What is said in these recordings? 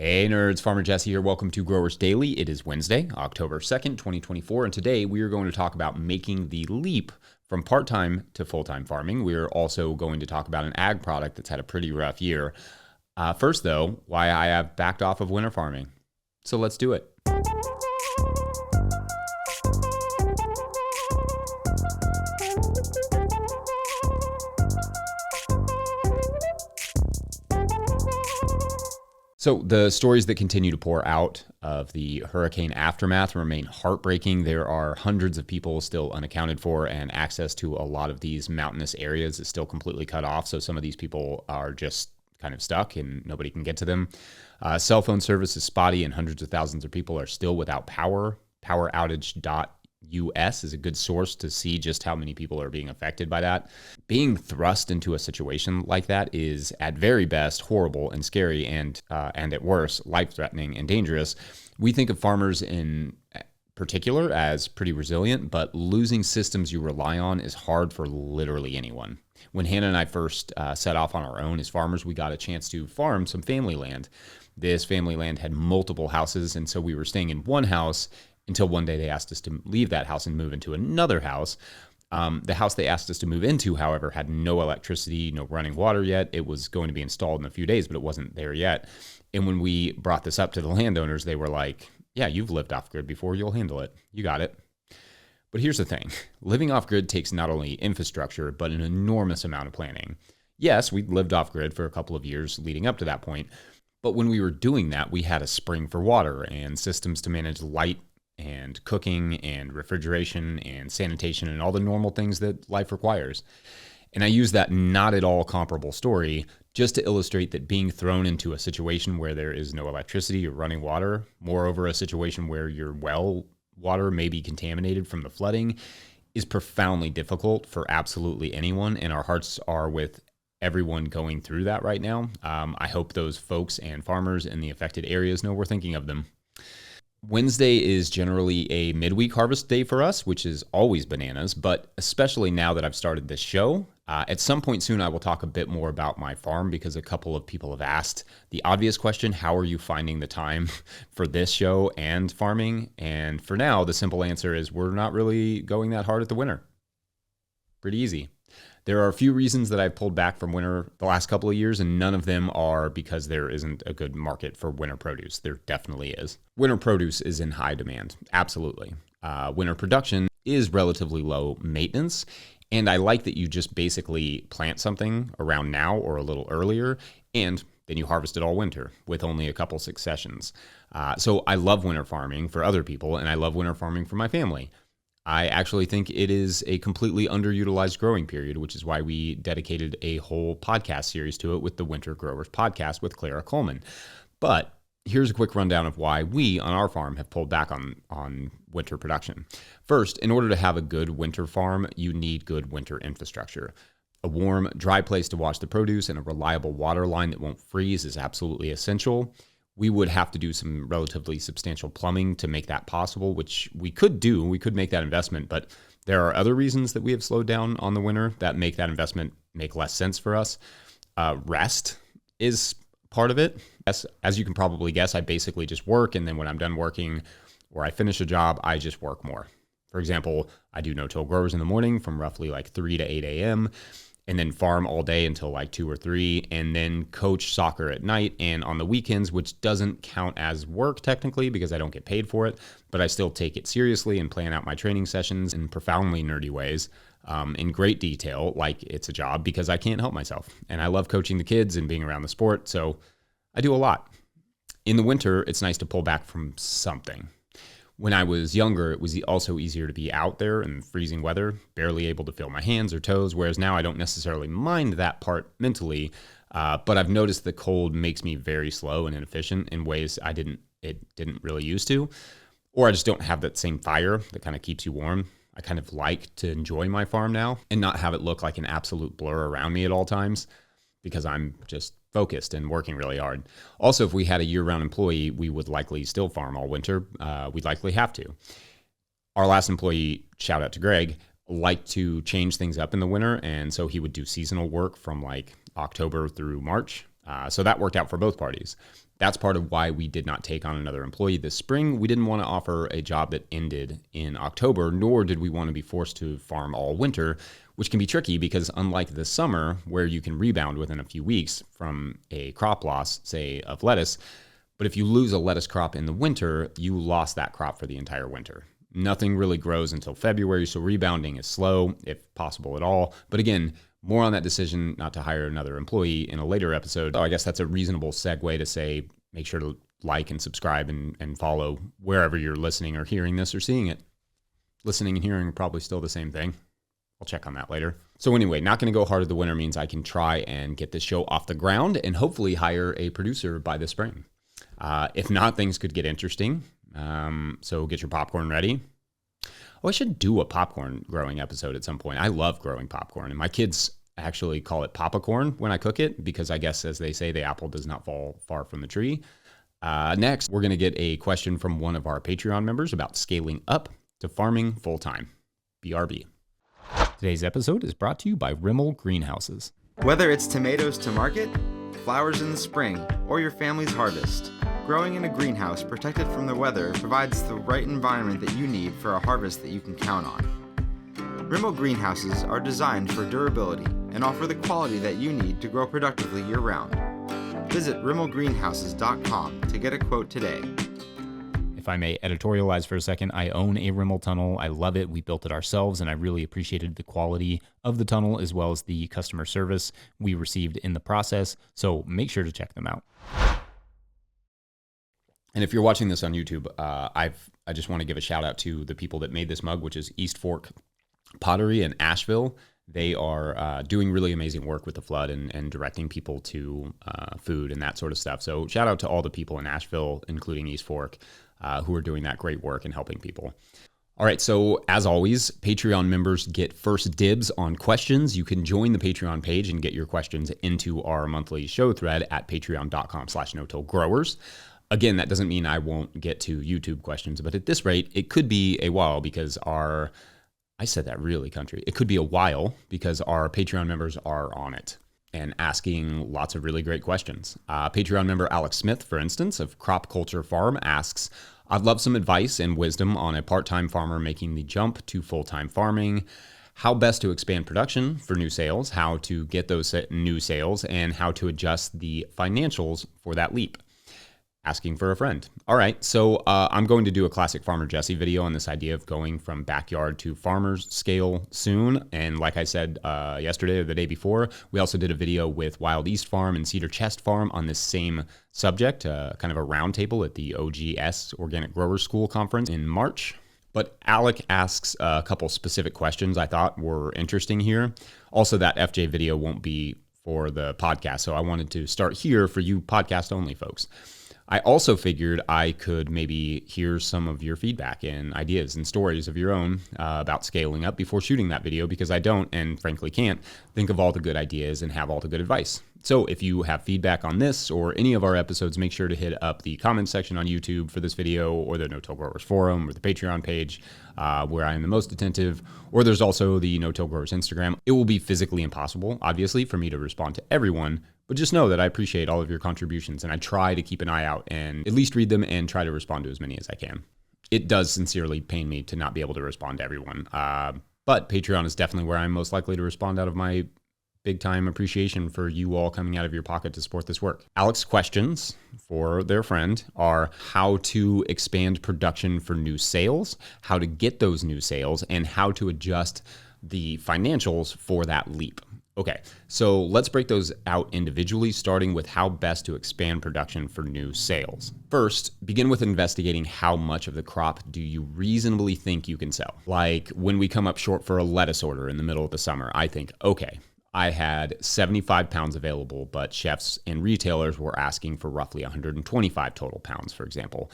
Hey nerds, Farmer Jesse here. Welcome to Growers Daily. It is Wednesday, October 2nd, 2024, and today we are going to talk about making the leap from part-time to full-time farming. We are also going to talk about an ag product that's had a pretty rough year. First, though, why I have backed off of winter farming. So let's do it. So the stories that continue to pour out of the hurricane aftermath remain heartbreaking. There are hundreds of people still unaccounted for, and access to a lot of these mountainous areas is still completely cut off. So some of these people are just kind of stuck and nobody can get to them. Cell phone service is spotty and hundreds of thousands of people are still without power. PowerOutage.us is a good source to see just how many people are being affected by that. Being thrust into a situation like that is at very best horrible and scary, and at worst life-threatening and dangerous. We think of farmers in particular as pretty resilient, but losing systems you rely on is hard for literally anyone. When Hannah and I first set off on our own as farmers, we got a chance to farm some family land. This family land had multiple houses, and so we were staying in one house until one day they asked us to leave that house and move into another house. The house they asked us to move into, however, had no electricity, no running water yet. It was going to be installed in a few days, but it wasn't there yet. And when we brought this up to the landowners, they were like, yeah, you've lived off-grid before. You'll handle it. You got it. But here's the thing. Living off-grid takes not only infrastructure, but an enormous amount of planning. Yes, we lived off-grid for a couple of years leading up to that point, but when we were doing that, we had a spring for water and systems to manage light and cooking and refrigeration and sanitation and all the normal things that life requires. And I use that not at all comparable story just to illustrate that being thrown into a situation where there is no electricity or running water, moreover a situation where your well water may be contaminated from the flooding, is profoundly difficult for absolutely anyone, and our hearts are with everyone going through that right now. I hope those folks and farmers in the affected areas know we're thinking of them. Wednesday is generally a midweek harvest day for us, which is always bananas, but especially now that I've started this show. At some point soon, I will talk a bit more about my farm because a couple of people have asked the obvious question, how are you finding the time for this show and farming? And for now, the simple answer is we're not really going that hard at the winter. Pretty easy. There are a few reasons that I've pulled back from winter the last couple of years, and none of them are because there isn't a good market for winter produce. There definitely is. Winter produce is in high demand, absolutely. Winter production is relatively low maintenance, and I like that you just basically plant something around now or a little earlier, and then you harvest it all winter with only a couple successions. So I love winter farming for other people, and I love winter farming for my family. I actually think it is a completely underutilized growing period, which is why we dedicated a whole podcast series to it with the Winter Growers Podcast with Clara Coleman. But here's a quick rundown of why we on our farm have pulled back on winter production. First, in order to have a good winter farm, you need good winter infrastructure. A warm, dry place to wash the produce and a reliable water line that won't freeze is absolutely essential. We would have to do some relatively substantial plumbing to make that possible, which we could do. We could make that investment, but there are other reasons that we have slowed down on the winter that make that investment make less sense for us. Rest is part of it. As you can probably guess, I basically just work, and then when I'm done working or I finish a job, I just work more. For example, I do no-till growers in the morning from roughly like 3 to 8 a.m., and then farm all day until like 2 or 3, and then coach soccer at night and on the weekends, which doesn't count as work technically because I don't get paid for it, but I still take it seriously and plan out my training sessions in profoundly nerdy ways in great detail, like it's a job, because I can't help myself. And I love coaching the kids and being around the sport, so I do a lot. In the winter, it's nice to pull back from something. When I was younger, it was also easier to be out there in freezing weather, barely able to feel my hands or toes, whereas now I don't necessarily mind that part mentally, but I've noticed the cold makes me very slow and inefficient in ways it didn't really used to, or I just don't have that same fire that kind of keeps you warm. I kind of like to enjoy my farm now and not have it look like an absolute blur around me at all times because I'm just focused and working really hard. Also, if we had a year-round employee, we would likely still farm all winter. We'd likely have to. Our last employee, shout out to Greg, liked to change things up in the winter, and so he would do seasonal work from like October through March. So that worked out for both parties. That's part of why we did not take on another employee this spring. We didn't want to offer a job that ended in October, nor did we want to be forced to farm all winter, which can be tricky because unlike the summer, where you can rebound within a few weeks from a crop loss, say of lettuce, but if you lose a lettuce crop in the winter, you lost that crop for the entire winter. Nothing really grows until February, so rebounding is slow, if possible at all. But again, more on that decision not to hire another employee in a later episode. I guess that's a reasonable segue to say, make sure to like and subscribe and follow wherever you're listening or hearing this or seeing it. Listening and hearing are probably still the same thing. I'll check on that later. So anyway, not going to go hard at the winter means I can try and get this show off the ground and hopefully hire a producer by the spring. If not, things could get interesting. So get your popcorn ready. Oh, I should do a popcorn growing episode at some point. I love growing popcorn, and my kids actually call it popcorn when I cook it because I guess, as they say, the apple does not fall far from the tree. Next, we're going to get a question from one of our Patreon members about scaling up to farming full-time. BRB. Today's episode is brought to you by Rimmel Greenhouses. Whether it's tomatoes to market, flowers in the spring, or your family's harvest, growing in a greenhouse protected from the weather provides the right environment that you need for a harvest that you can count on. Rimmel greenhouses are designed for durability and offer the quality that you need to grow productively year-round. Visit rimmelgreenhouses.com to get a quote today. If I may editorialize for a second, I own a Rimmel tunnel. I love it. We built it ourselves, and I really appreciated the quality of the tunnel as well as the customer service we received in the process. So make sure to check them out. And if you're watching this on YouTube, I just want to give a shout out to the people that made this mug, which is East Fork Pottery in Asheville. They are doing really amazing work with the flood and directing people to food and that sort of stuff. So shout out to all the people in Asheville, including East Fork, who are doing that great work and helping people. All right, so as always, Patreon members get first dibs on questions. You can join the Patreon page and get your questions into our monthly show thread at patreon.com/no-till-growers. Again, that doesn't mean I won't get to YouTube questions, but at this rate, it could be a while because I said that really country. It could be a while because our Patreon members are on it and asking lots of really great questions. Patreon member Alex Smith, for instance, of Crop Culture Farm asks, I'd love some advice and wisdom on a part-time farmer making the jump to full-time farming, how best to expand production for new sales, how to get those new sales, and how to adjust the financials for that leap. Asking for a friend. All right, so I'm going to do a classic Farmer Jesse video on this idea of going from backyard to farmer's scale soon. And like I said yesterday or the day before, we also did a video with Wild East Farm and Cedar Chest Farm on this same subject, kind of a roundtable at the OGS Organic Growers School Conference in March. But Alec asks a couple specific questions I thought were interesting here. Also, that FJ video won't be for the podcast, so I wanted to start here for you podcast-only folks. I also figured I could maybe hear some of your feedback and ideas and stories of your own about scaling up before shooting that video because I don't, and frankly can't, think of all the good ideas and have all the good advice. So if you have feedback on this or any of our episodes, make sure to hit up the comment section on YouTube for this video or the No-Till Growers forum or the Patreon page where I am the most attentive, or there's also the No-Till Growers Instagram. It will be physically impossible, obviously, for me to respond to everyone, but just know that I appreciate all of your contributions and I try to keep an eye out and at least read them and try to respond to as many as I can. It does sincerely pain me to not be able to respond to everyone, but Patreon is definitely where I'm most likely to respond out of my big time appreciation for you all coming out of your pocket to support this work. Alex's questions for their friend are how to expand production for new sales, how to get those new sales, and how to adjust the financials for that leap. Okay, so let's break those out individually, starting with how best to expand production for new sales. First, begin with investigating how much of the crop do you reasonably think you can sell. Like when we come up short for a lettuce order in the middle of the summer, I think, okay, I had 75 pounds available, but chefs and retailers were asking for roughly 125 total pounds, for example.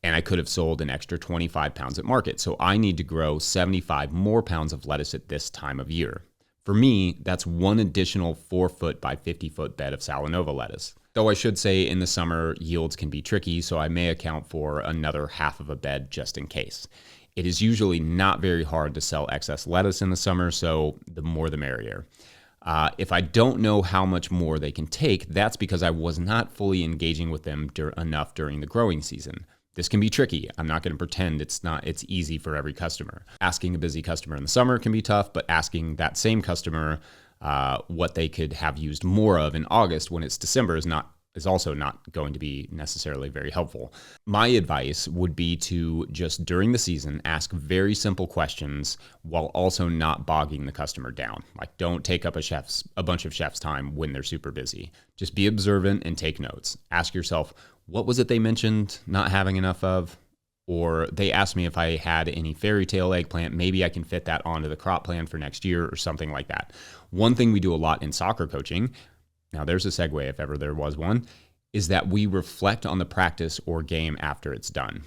And I could have sold an extra 25 pounds at market. So I need to grow 75 more pounds of lettuce at this time of year. For me, that's one additional 4-foot by 50-foot bed of Salanova lettuce. Though I should say in the summer, yields can be tricky, so I may account for another half of a bed just in case. It is usually not very hard to sell excess lettuce in the summer, so the more the merrier. If I don't know how much more they can take, that's because I was not fully engaging with them enough during the growing season. This can be tricky. I'm not going to pretend it's easy for every customer. Asking a busy customer in the summer can be tough, but asking that same customer what they could have used more of in August when it's December is also not going to be necessarily very helpful. My advice would be to just during the season ask very simple questions while also not bogging the customer down. Like, don't take up a bunch of chefs' time when they're super busy. Just be observant and take notes. Ask yourself, what was it they mentioned not having enough of? Or they asked me if I had any fairy tale eggplant, maybe I can fit that onto the crop plan for next year or something like that. One thing we do a lot in soccer coaching, now there's a segue if ever there was one, is that we reflect on the practice or game after it's done.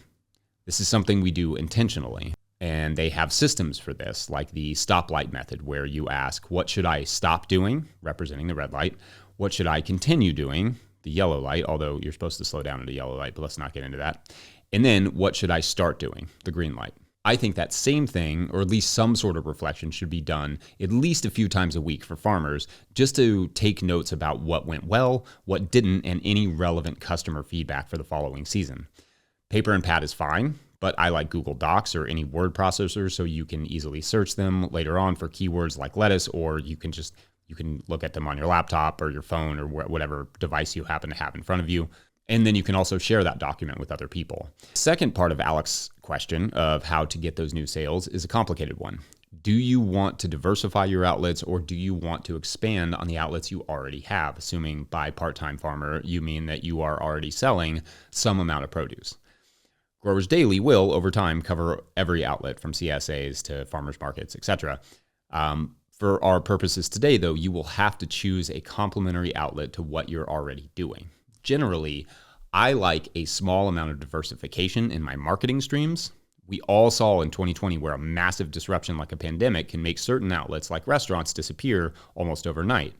This is something we do intentionally, and they have systems for this, like the stoplight method, where you ask, what should I stop doing, representing the red light? What should I continue doing, the yellow light, although you're supposed to slow down at a yellow light, but let's not get into that. And then what should I start doing, the green light? I think that same thing, or at least some sort of reflection, should be done at least a few times a week for farmers, just to take notes about what went well, what didn't, and any relevant customer feedback for the following season. Paper and pad is fine, but I like Google Docs or any word processor so you can easily search them later on for keywords like lettuce, or you can look at them on your laptop or your phone or whatever device you happen to have in front of you. And then you can also share that document with other people. Second part of Alex's question of how to get those new sales is a complicated one. Do you want to diversify your outlets, or do you want to expand on the outlets you already have? Assuming by part-time farmer, you mean that you are already selling some amount of produce. Growers Daily will, over time, cover every outlet from CSAs to farmers markets, etc. For our purposes today, though, you will have to choose a complementary outlet to what you're already doing. Generally, I like a small amount of diversification in my marketing streams. We all saw in 2020 where a massive disruption like a pandemic can make certain outlets like restaurants disappear almost overnight.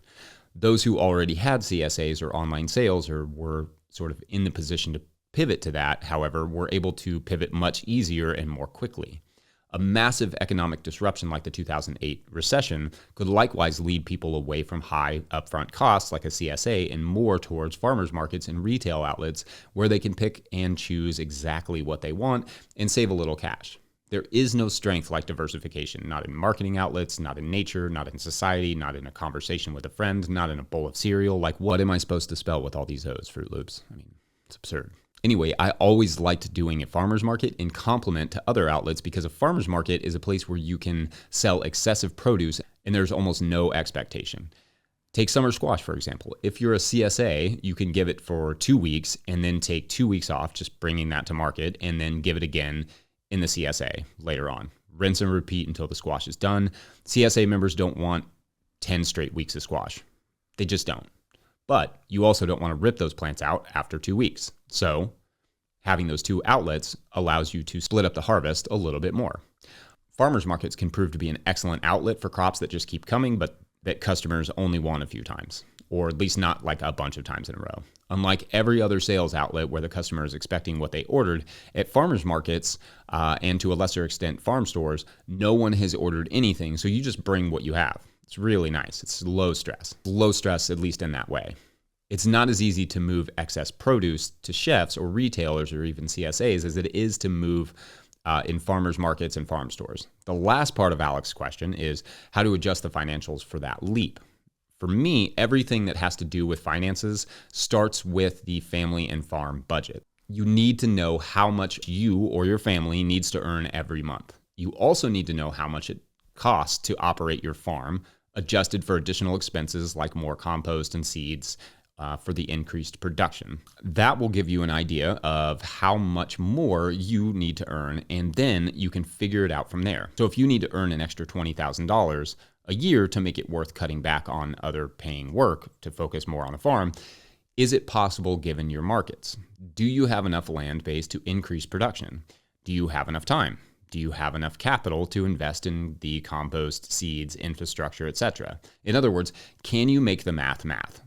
Those who already had CSAs or online sales or were sort of in the position to pivot to that, however, were able to pivot much easier and more quickly. A massive economic disruption like the 2008 recession could likewise lead people away from high upfront costs like a CSA and more towards farmers markets and retail outlets where they can pick and choose exactly what they want and save a little cash. There is no strength like diversification, not in marketing outlets, not in nature, not in society, not in a conversation with a friend, not in a bowl of cereal. Like, what am I supposed to spell with all these O's, Fruit Loops? I mean, it's absurd. Anyway, I always liked doing a farmer's market in complement to other outlets because a farmer's market is a place where you can sell excessive produce and there's almost no expectation. Take summer squash, for example. If you're a CSA, you can give it for 2 weeks and then take 2 weeks off, just bringing that to market, and then give it again in the CSA later on. Rinse and repeat until the squash is done. CSA members don't want 10 straight weeks of squash. They just don't. But you also don't want to rip those plants out after 2 weeks. So having those two outlets allows you to split up the harvest a little bit more. Farmers markets can prove to be an excellent outlet for crops that just keep coming, but that customers only want a few times, or at least not like a bunch of times in a row. Unlike every other sales outlet where the customer is expecting what they ordered, at farmers markets and to a lesser extent farm stores, no one has ordered anything, so you just bring what you have. It's really nice. It's low stress. Low stress, at least in that way. It's not as easy to move excess produce to chefs or retailers or even CSAs as it is to move in farmers markets and farm stores. The last part of Alex's question is how to adjust the financials for that leap. For me, everything that has to do with finances starts with the family and farm budget. You need to know how much you or your family needs to earn every month. You also need to know how much it costs to operate your farm, adjusted for additional expenses like more compost and seeds for the increased production. That will give you an idea of how much more you need to earn, and then you can figure it out from there. So if you need to earn an extra $20,000 a year to make it worth cutting back on other paying work to focus more on the farm, is it possible given your markets? Do you have enough land base to increase production? Do you have enough time? Do you have enough capital to invest in the compost, seeds, infrastructure, etc.? In other words, can you make the math?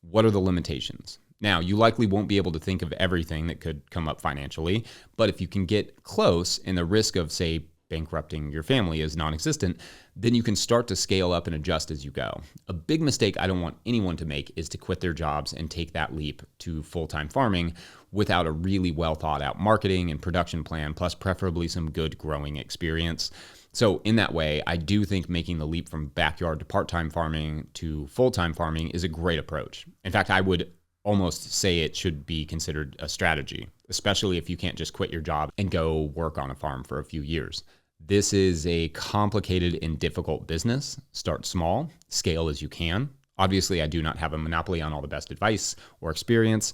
What are the limitations? Now, you likely won't be able to think of everything that could come up financially, but if you can get close and the risk of, say, bankrupting your family is non-existent, then you can start to scale up and adjust as you go. A big mistake I don't want anyone to make is to quit their jobs and take that leap to full-time farming without a really well thought out marketing and production plan, plus preferably some good growing experience. So in that way, I do think making the leap from backyard to part-time farming to full-time farming is a great approach. In fact, I would almost say it should be considered a strategy, especially if you can't just quit your job and go work on a farm for a few years. This is a complicated and difficult business. Start small, scale as you can. Obviously, I do not have a monopoly on all the best advice or experience.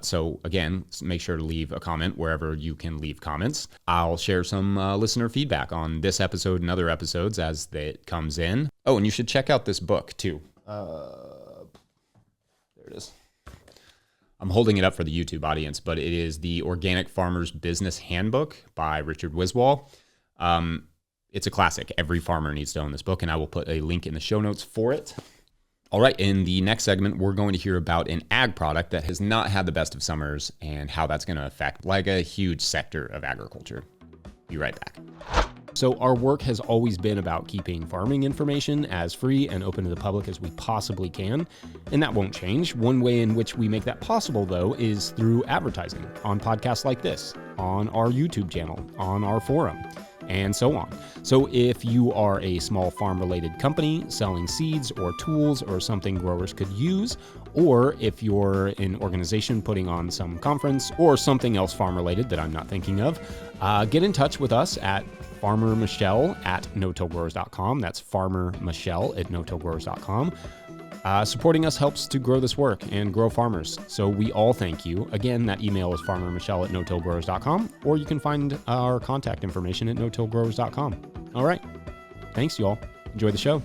So again, make sure to leave a comment wherever you can leave comments. I'll share some listener feedback on this episode and other episodes as it comes in. Oh, and you should check out this book too. There it is. I'm holding it up for the YouTube audience, but it is the Organic Farmer's Business Handbook by Richard Wiswall. It's a classic. Every farmer needs to own this book, and I will put a link in the show notes for it. All right, in the next segment, we're going to hear about an ag product that has not had the best of summers and how that's going to affect like a huge sector of agriculture. Be right back. So our work has always been about keeping farming information as free and open to the public as we possibly can, and that won't change. One way in which we make that possible, though, is through advertising on podcasts like this, on our YouTube channel, on our forum, and so on. So if you are a small farm-related company selling seeds or tools or something growers could use, or if you're an organization putting on some conference or something else farm-related that I'm not thinking of, get in touch with us at Farmer Michelle at no-tillgrowers.com. That's Farmer Michelle at no-tillgrowers.com. Supporting us helps to grow this work and grow farmers. So we all thank you. Again, that email is farmermichelle at no-tillgrowers.com, or you can find our contact information at no-tillgrowers.com. All right. Thanks, y'all. Enjoy the show.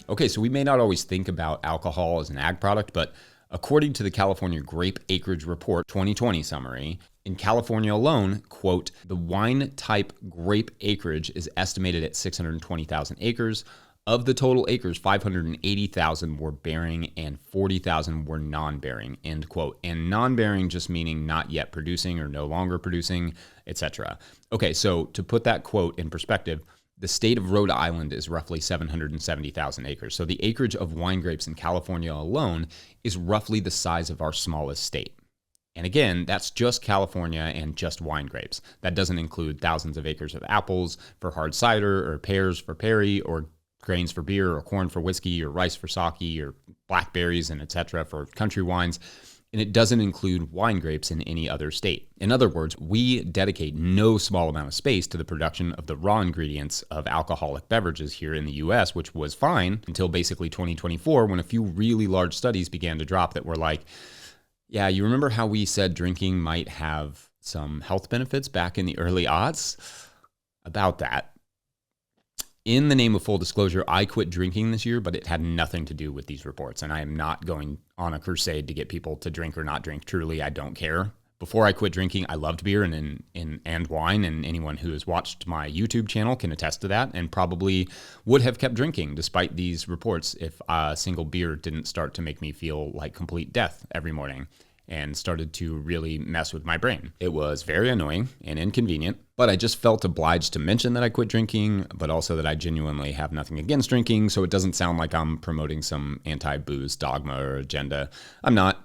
Okay, so we may not always think about alcohol as an ag product, but according to the California Grape Acreage Report 2020 summary, in California alone, quote, the wine type grape acreage is estimated at 620,000 acres. Of the total acres, 580,000 were bearing and 40,000 were non-bearing, end quote. And non-bearing just meaning not yet producing or no longer producing, etc. Okay, so to put that quote in perspective, the state of Rhode Island is roughly 770,000 acres. So the acreage of wine grapes in California alone is roughly the size of our smallest state. And again, that's just California and just wine grapes. That doesn't include thousands of acres of apples for hard cider or pears for perry or grains for beer or corn for whiskey or rice for sake or blackberries and etc. for country wines. And it doesn't include wine grapes in any other state. In other words, we dedicate no small amount of space to the production of the raw ingredients of alcoholic beverages here in the US, which was fine until basically 2024 when a few really large studies began to drop that were like, yeah, you remember how we said drinking might have some health benefits back in the early aughts? About that. In the name of full disclosure, I quit drinking this year, but it had nothing to do with these reports. And I am not going on a crusade to get people to drink or not drink. Truly, I don't care. Before I quit drinking, I loved beer and wine, and anyone who has watched my YouTube channel can attest to that, and probably would have kept drinking despite these reports if a single beer didn't start to make me feel like complete death every morning and started to really mess with my brain. It was very annoying and inconvenient, but I just felt obliged to mention that I quit drinking, but also that I genuinely have nothing against drinking, so it doesn't sound like I'm promoting some anti-booze dogma or agenda. I'm not.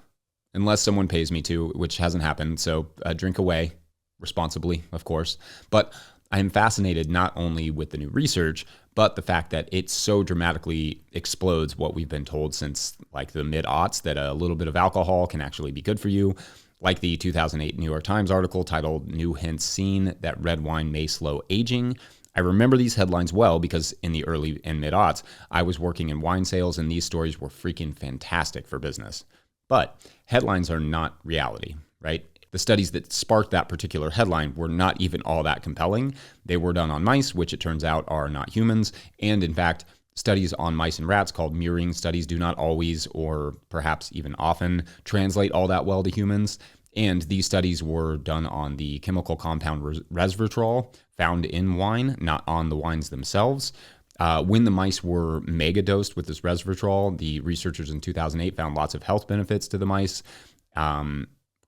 Unless someone pays me to, which hasn't happened. So drink away responsibly, of course. But I am fascinated not only with the new research, but the fact that it so dramatically explodes what we've been told since like the mid-aughts, that a little bit of alcohol can actually be good for you. Like the 2008 New York Times article titled "New Hints Seen That Red Wine May Slow Aging." I remember these headlines well because in the early and mid-aughts, I was working in wine sales and these stories were freaking fantastic for business. But headlines are not reality, right? The studies that sparked that particular headline were not even all that compelling. They were done on mice, which it turns out are not humans. And in fact, studies on mice and rats called mirroring studies do not always, or perhaps even often, translate all that well to humans. And these studies were done on the chemical compound resveratrol found in wine, not on the wines themselves. When the mice were mega-dosed with this resveratrol, the researchers in 2008 found lots of health benefits to the mice.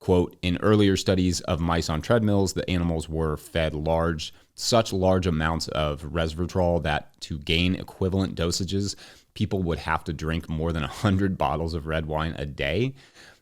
Quote, in earlier studies of mice on treadmills, the animals were fed such large amounts of resveratrol that to gain equivalent dosages, people would have to drink more than 100 bottles of red wine a day.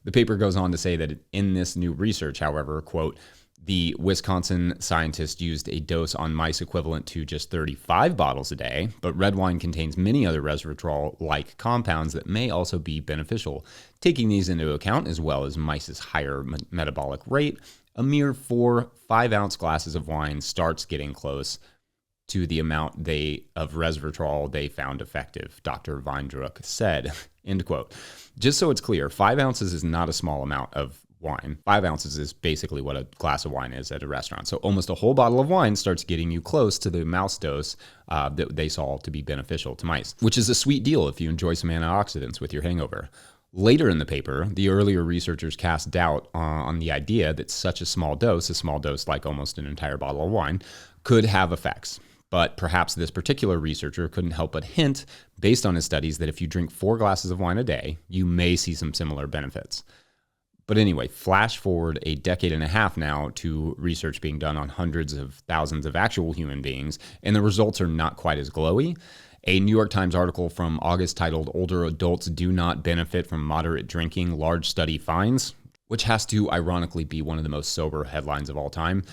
The paper goes on to say that in this new research, however, quote, the Wisconsin scientists used a dose on mice equivalent to just 35 bottles a day, but red wine contains many other resveratrol-like compounds that may also be beneficial. Taking these into account, as well as mice's higher metabolic rate, a mere 4 5-ounce glasses of wine starts getting close to the amount of resveratrol they found effective, Dr. Weindruck said, end quote. Just so it's clear, 5 ounces is not a small amount of wine. 5 ounces is basically what a glass of wine is at a restaurant. So almost a whole bottle of wine starts getting you close to the mouse dose that they saw to be beneficial to mice, which is a sweet deal if you enjoy some antioxidants with your hangover. Later in the paper, the earlier researchers cast doubt on the idea that such a small dose like almost an entire bottle of wine, could have effects. But perhaps this particular researcher couldn't help but hint, based on his studies, that if you drink 4 glasses of wine a day, you may see some similar benefits. But anyway, flash forward a decade and a half now to research being done on hundreds of thousands of actual human beings, and the results are not quite as glowy. A New York Times article from August titled "Older Adults Do Not Benefit from Moderate Drinking, Large Study Finds," which has to ironically be one of the most sober headlines of all time.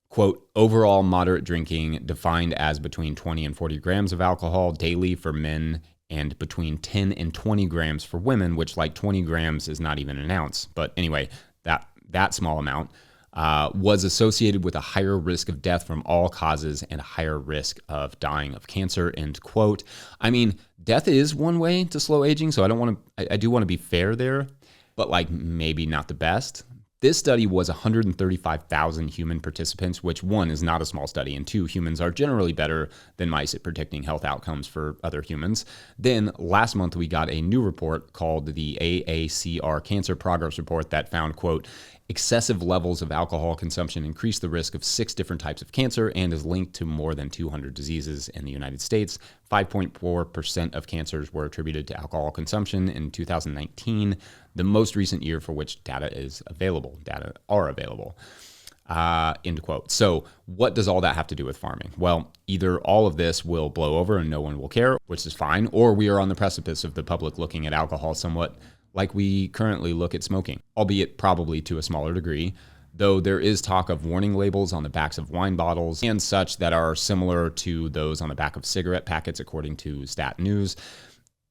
Quote, overall moderate drinking defined as between 20 and 40 grams of alcohol daily for men and between 10 and 20 grams for women, which like 20 grams is not even an ounce. But anyway, that small amount was associated with a higher risk of death from all causes and a higher risk of dying of cancer, end quote. I mean, death is one way to slow aging, so I do want to be fair there, but like maybe not the best. This study was 135,000 human participants, which one is not a small study, and two, humans are generally better than mice at predicting health outcomes for other humans. Then last month we got a new report called the AACR Cancer Progress Report that found, quote, excessive levels of alcohol consumption increase the risk of 6 different types of cancer and is linked to more than 200 diseases in the United States. 5.4% of cancers were attributed to alcohol consumption in 2019, the most recent year for which data are available. End quote. So what does all that have to do with farming? Well, either all of this will blow over and no one will care, which is fine, or we are on the precipice of the public looking at alcohol somewhat like we currently look at smoking, albeit probably to a smaller degree, though there is talk of warning labels on the backs of wine bottles and such that are similar to those on the back of cigarette packets, according to Stat News.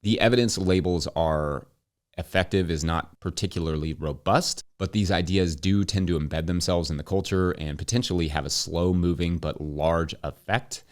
The evidence labels are effective is not particularly robust, but these ideas do tend to embed themselves in the culture and potentially have a slow-moving but large effect.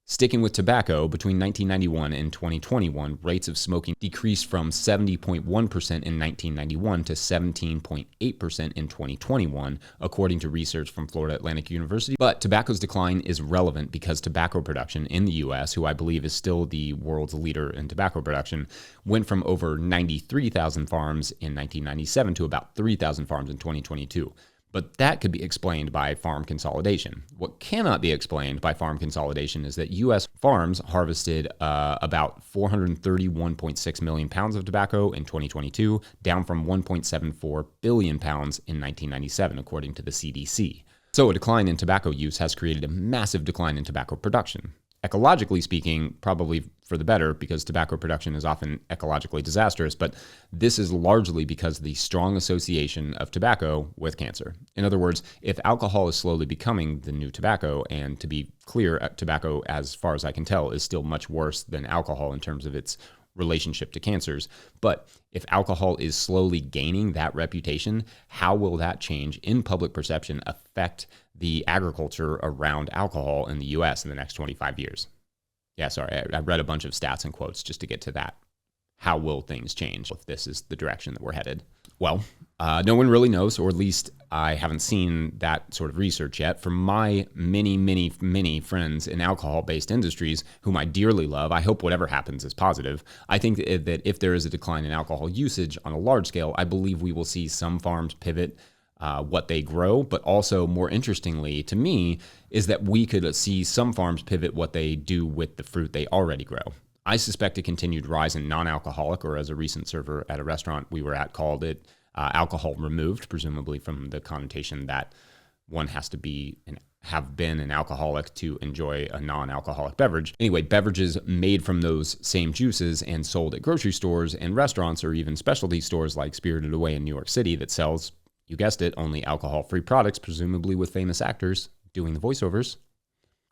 Sticking with tobacco, between 1991 and 2021, rates of smoking decreased from 70.1% in 1991 to 17.8% in 2021, according to research from Florida Atlantic University. But tobacco's decline is relevant because tobacco production in the U.S., who I believe is still the world's leader in tobacco production, went from over 93,000 farms in 1997 to about 3,000 farms in 2022. But that could be explained by farm consolidation. What cannot be explained by farm consolidation is that U.S. farms harvested about 431.6 million pounds of tobacco in 2022, down from 1.74 billion pounds in 1997, according to the CDC. So a decline in tobacco use has created a massive decline in tobacco production. Ecologically speaking, probably for the better, because tobacco production is often ecologically disastrous, but this is largely because of the strong association of tobacco with cancer. In other words, if alcohol is slowly becoming the new tobacco, and to be clear, tobacco, as far as I can tell, is still much worse than alcohol in terms of its relationship to cancers. But if alcohol is slowly gaining that reputation, how will that change in public perception affect the agriculture around alcohol in the U.S. in the next 25 years? Yeah, sorry, I read a bunch of stats and quotes just to get to that. How will things change if this is the direction that we're headed? Well, no one really knows, or at least I haven't seen that sort of research yet. From my many friends in alcohol-based industries, whom I dearly love, I hope whatever happens is positive. I think that if there is a decline in alcohol usage on a large scale, I believe we will see some farms pivot what they grow, but also more interestingly to me is that we could see some farms pivot what they do with the fruit they already grow. I suspect a continued rise in non-alcoholic, or as a recent server at a restaurant we were at called it, alcohol removed, presumably from the connotation that one has to be and have been an alcoholic to enjoy a non-alcoholic beverage. Anyway, beverages made from those same juices and sold at grocery stores and restaurants or even specialty stores like Spirited Away in New York City that sells, you guessed it, only alcohol-free products, presumably with famous actors doing the voiceovers,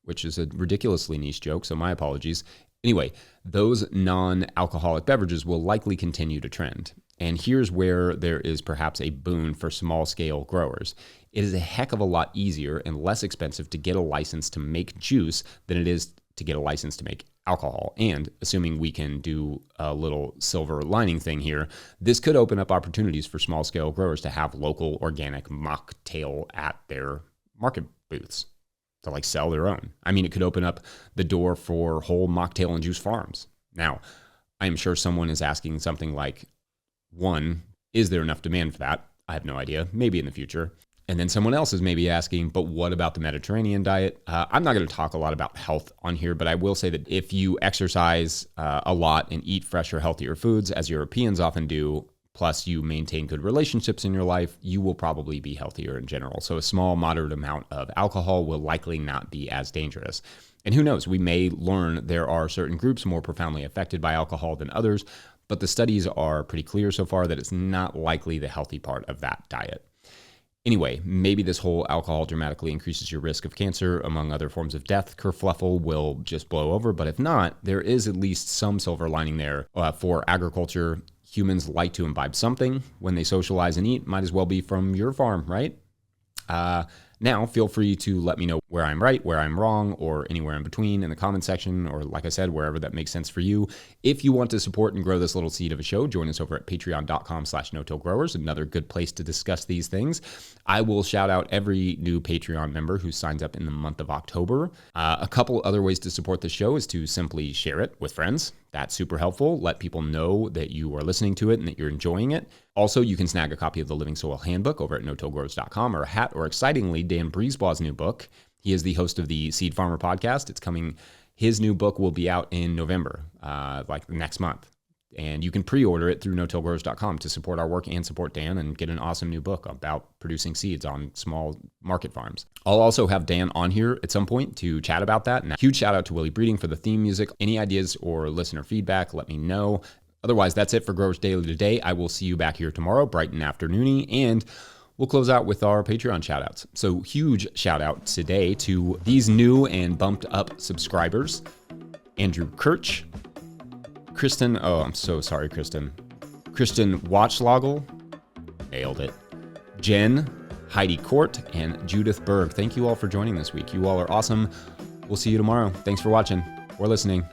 which is a ridiculously niche joke, so my apologies. Anyway, those non-alcoholic beverages will likely continue to trend. And here's where there is perhaps a boon for small-scale growers. It is a heck of a lot easier and less expensive to get a license to make juice than it is to get a license to make alcohol. And assuming we can do a little silver lining thing here, this could open up opportunities for small-scale growers to have local organic mocktail at their market booths to like sell their own. I mean, it could open up the door for whole mocktail and juice farms. Now, I'm sure someone is asking something like, one, is there enough demand for that? I have no idea. Maybe in the future. And then someone else is maybe asking, but what about the Mediterranean diet? I'm not going to talk a lot about health on here, but I will say that if you exercise a lot and eat fresher, healthier foods, as Europeans often do, plus you maintain good relationships in your life, you will probably be healthier in general. So a small, moderate amount of alcohol will likely not be as dangerous. And who knows, we may learn there are certain groups more profoundly affected by alcohol than others, but the studies are pretty clear so far that it's not likely the healthy part of that diet. Anyway, maybe this whole alcohol dramatically increases your risk of cancer, among other forms of death. Kerfluffle will just blow over, but if not, there is at least some silver lining there for agriculture. Humans like to imbibe something when they socialize and eat. Might as well be from your farm, right? Now, feel free to let me know where I'm right, where I'm wrong, or anywhere in between in the comment section, or like I said, wherever that makes sense for you. If you want to support and grow this little seed of a show, join us over at patreon.com/no-till-growers, another good place to discuss these things. I will shout out every new Patreon member who signs up in the month of October. A couple other ways to support the show is to simply share it with friends. That's super helpful. Let people know that you are listening to it and that you're enjoying it. Also, you can snag a copy of the Living Soil Handbook over at no-tillgrowers.com, or a hat, or excitingly, Dan Breezebaugh's new book. He is the host of the Seed Farmer podcast. It's coming. His new book will be out in November, like next month. And you can pre-order it through no-tillgrowers.com to support our work and support Dan and get an awesome new book about producing seeds on small market farms. I'll also have Dan on here at some point to chat about that. And a huge shout out to Willie Breeding for the theme music. Any ideas or listener feedback, let me know. Otherwise, that's it for Growers Daily today. I will see you back here tomorrow, bright and afternoony, and we'll close out with our Patreon shout-outs. So huge shout-out today to these new and bumped-up subscribers. Andrew Kirch, Kristen, oh, I'm so sorry, Kristen. Kristen Watchloggle, nailed it. Jen, Heidi Court, and Judith Berg. Thank you all for joining this week. You all are awesome. We'll see you tomorrow. Thanks for watching or listening.